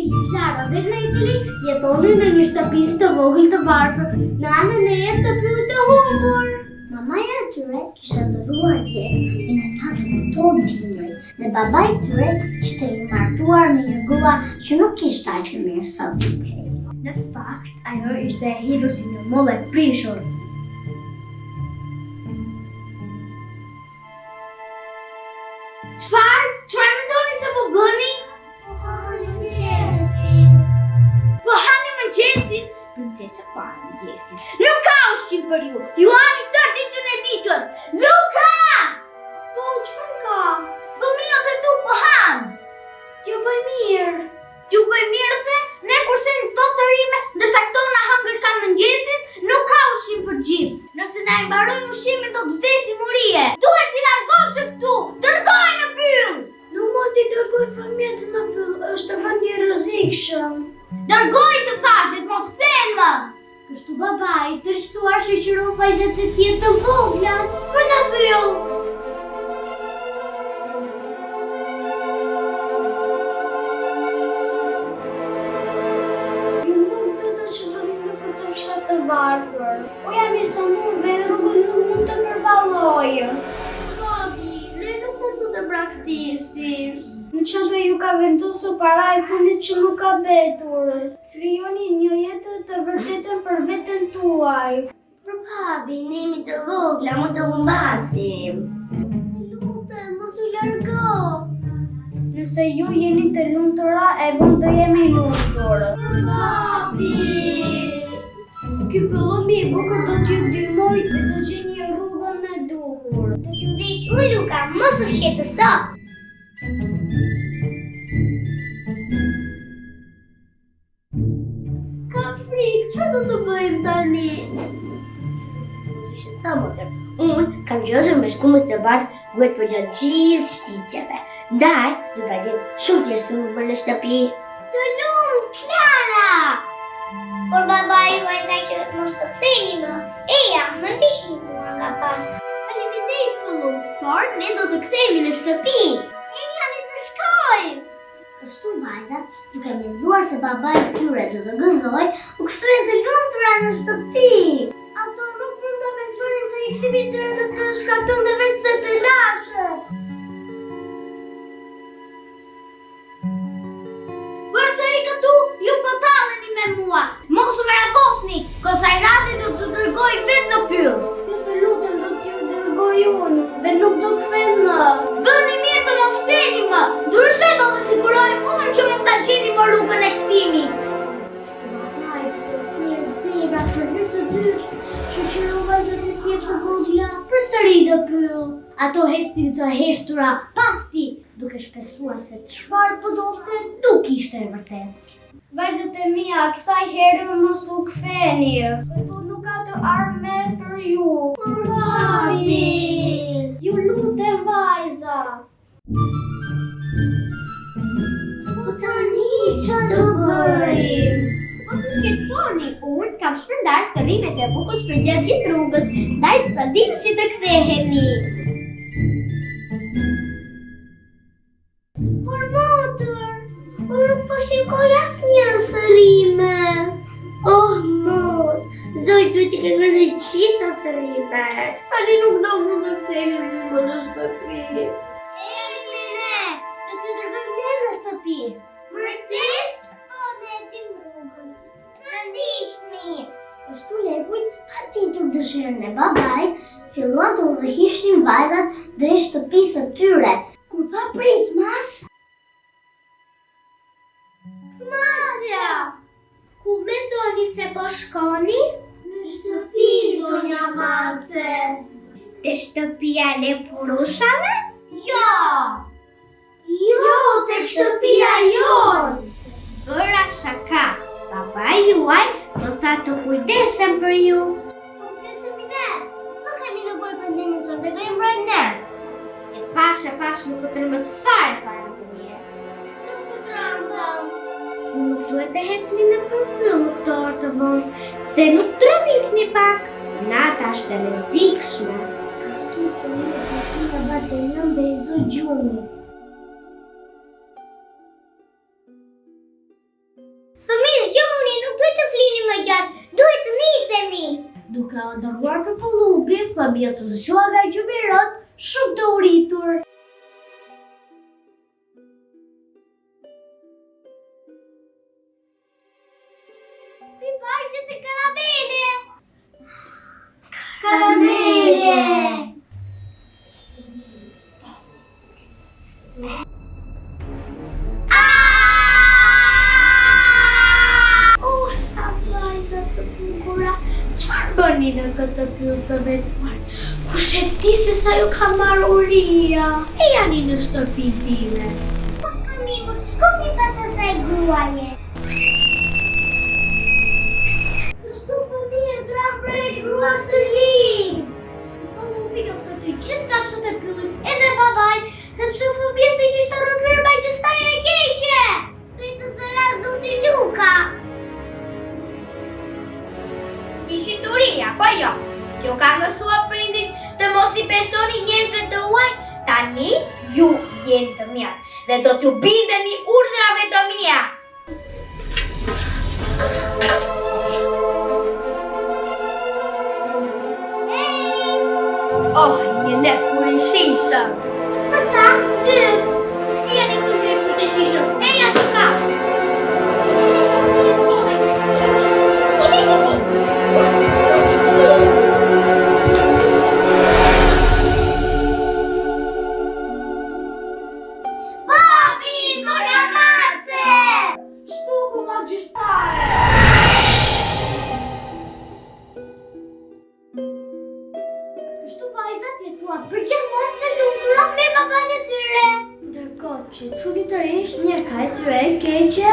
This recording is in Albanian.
Klara dhe Greteli jetonin në një shtëpisë të vogël të varfër në anën e jetë të pyllit të humbur. Mamaja e tyre kishte ndërruar djeg në një natë të dimrit dhe babai i tyre ishte i martuar me një grua që nuk kishte aq mirë sa dukej. Në fakt, ajo ishte e hidhur si një mollë e prishur. Çfarë mendoni se po bëni? Po hani mëngjesin. Princesa po hani mëngjesin. Nuk ka ushqim për ju. Ju hani tërë ditën e ditës. Luka! Po, çfarë ka? Fëmijët e tu po han. T'ju bëj mirë. T'ju bëj mirë the? Ne kurse në këto thërime, ndërsa këto na hëngër kanë mëngjesin, nuk ka ushqim për gjithë. Nëse na i mbarojnë ushqimin do të vdesim urie. Duhet t'i largosh këtu. Dërgoj në pyll. Nuk mund t'i dërgoj fëmijët në pyll, është vend i rrezikshëm. Dërgoj të thashit, mos kthehen më. Kështu babai tërshtuar shoqëron vajzat e tjerë të vogla për në pyll. Po jam i samur dhe rrugën nuk mund të përballoj. Babi, ne nuk mund të braktisim. Në çantë ju ka vendosur para e fundit që nuk ka betur. Krijoni një jetë të vërtetën për veten tuaj. Për babi, ne jemi të vogla, mund të humbasim. Lutem, mos u largo. Nëse ju jeni të lumtura, e mund të jemi lumtur. Babi! Ky pëllumbi i bukur do t'ju ndihmoj dhe do gjeni rrugën e duhur. Do t'ju vdeq unë, Luka, mos u shqetëso. Kam frikë, çfarë do të bëjmë tani? Mos u shqetëso, motër. Unë kam gjosur me shkumës të bardhë duhet për gjatë gjithë shtiqeve. Ndaj, do ta gjem shumë thjeshtë në shtëpi. Të lumt, Klara! Por baba juaj tha që mos të ktheheni më. Eja, më ndiqni mua nga pas. Faleminderit pëllu, por ne do të kthehemi në shtëpi. Eja, le të shkojmë. Kështu vajzat, duke menduar se baba i tyre do të gëzoj, u kthyen të lumtura në shtëpi. Ato nuk mund të besonin se i kthimi tyre do të shkaktonte vetë se të lashët. Përsëri këtu, ju po talleni me mua. Mos u merakosni, Kosajrati do të dërgoj vetë në pyll. Ju të lutem do t'ju dërgoj unë, dhe nuk do kthen më. Bëni mirë të mos ktheheni më, ndryshe do të siguroj unë që mos ta gjeni më rrugën e kthimit. Shpëtaj, thirr zebra për një të dy, shoqëron vajzat e tjerë të vogla përsëri në pyll. Ato hesin të heshtura pasti, duke shpesuar se çfarë po ndodhte nuk ishte e vërtetë. Vajzat e mia, kësaj herë mos u ktheni. Këtu nuk ka të armë për ju. Babi! Ju lutem vajza. Po tani çfarë do bëjmë? Mos u shqetësoni, unë kam shpërndar thërrimet e bukës për gjatë gjithë rrugës, ndaj do ta dim si të ktheheni. Por motër, unë nuk po shikoj asnjë thërrime. Oh, mos, zoj duhet t'i këngër të gjitha thërrimet. Tani nuk do mund të kthehemi më në shtëpi. Eri ne, do t'ju dërgojmë ne në shtëpi. Vërtet? Po, ne dim rrugën. Në ndiqni. Kështu lepujt, pa ditur dëshirën e babait, filluan të udhëhiqnin vajzat drejt shtëpisë së tyre. Kur pa prit mas. Mazja! Ku mendoni se po shkoni? Në shtëpi, zonja Mace. Te shtëpia e lepurushave? Jo! Jo, te shtëpia jon! Bëra shaka. Babai juaj do tha të kujdesem për ju. Kujdesemi ne? Po kemi nevojë për ndihmën tonë, dhe do i mbrojmë ne. E pash nuk të tërmët fare para mje. Nuk të trembëm. Nuk duhet të hecni në përpyll në këto orë të vonë, se nuk trënisni pak. Nata është e rrezikshme. Kështu që ne kështu nga baterion dhe i zu gjumi. dëgjoni, nuk duhet të flini më gjatë, duhet të nisemi. Duke u dërguar për Pullupi, Fabia të zgjua nga gjymërët, shumë të uritur. Pi barqet e karamele! Karamele! Oh, sa vajza të bukura! Çfarë bëni në këtë pyll të vetmuar? Kush e di se sa ju ka marrë uria? E jani në shtëpi time. Mos fëmijë, mos shkopni pas asaj gruaje. Kështu fëmijë dra prej gruas së ligjit. Pullupi njoftë të gjithë kafshët e pyllit edhe babain, sepse fëmijët të kishte rrëpyer magjestaria e keqe. Duhet të thëra zoti Luka. Ishit uria, po jo. Kjo kanë mësuar prindin të mos i besoni njerëzve të huaj. Tani ju jeni të mirë dhe do t'ju bindeni urdhrave të mia. Oh, një lek kur i shishëm. Pësa? Ty! Jeni këtu lek kur të shishëm. Eja të ka! Papi, zona mace! Shtuku magjistare! Kështu vajzat jetuan për gjithmonë të lumtura me baban e tyre. Ndërkohë që çuditërisht një ka e tyre e keqe